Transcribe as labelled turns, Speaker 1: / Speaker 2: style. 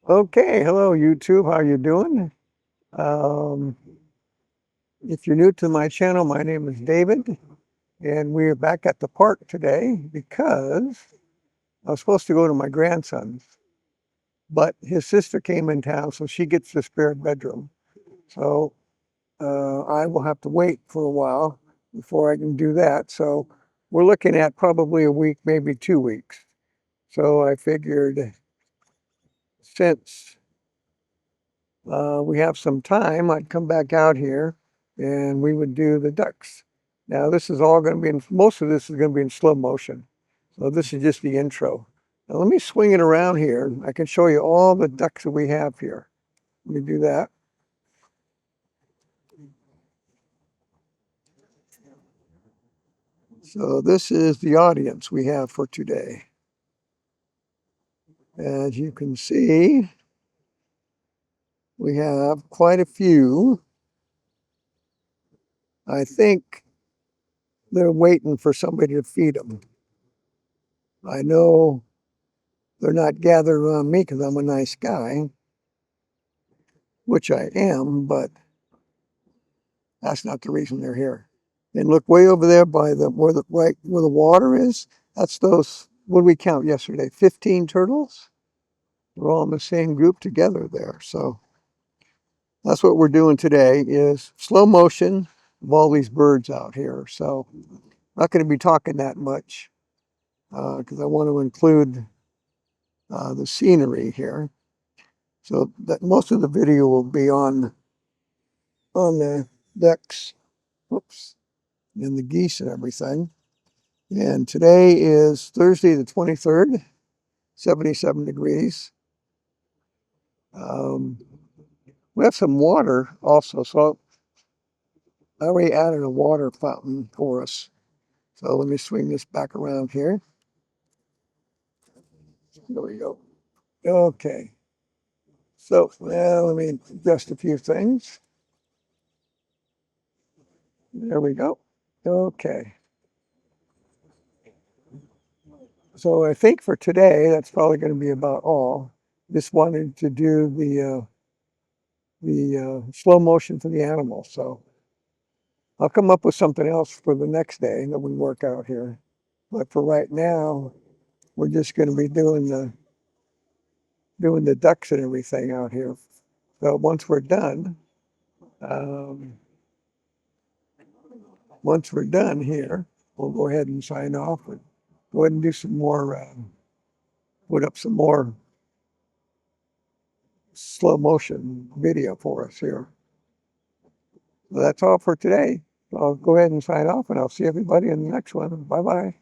Speaker 1: Okay, hello YouTube, how you doing? Um, if you're new to my channel, my name is David, and we're back at the park today because I was supposed to go to my grandson's, but his sister came in town, so she gets the spare bedroom. So I will have to wait for a while before I can do that. So we're looking at probably a week, maybe 2 weeks. So I figured since we have some time, I'd come back out here and we would do the ducks. Now, this is all going to be most of this is going to be in slow motion. So this is just the intro. Now, let me swing it around here. I can show you all the ducks that we have here. Let me do that. So this is the audience we have for today. As you can see, we have quite a few. I think they're waiting for somebody to feed them. I know they're not gathered around me because I'm a nice guy, which I am, but that's not the reason they're here. And look way over there by right where the water is. That's those. What did we count yesterday? 15 turtles. We're all in the same group together there. So that's what we're doing today is slow motion of all these birds out here. So I'm not going to be talking that much because I want to include the scenery here. So that most of the video will be on the ducks, whoops, and the geese and everything. And today is Thursday the 23rd, 77 degrees. We have some water also, so I already added a water fountain for us. So let me swing this back around here. There we go. Okay. So now let me adjust a few things. There we go. Okay. So I think for today, that's probably going to be about all. Just wanted to do the slow motion for the animals. So I'll come up with something else for the next day that we work out here. But for right now, we're just going to be doing the ducks and everything out here. So um, once we're done here, we'll go ahead and sign off and go ahead and do some more, put up some more slow motion video for us here. So that's all for today. I'll go ahead and sign off and I'll see everybody in the next one. Bye-bye.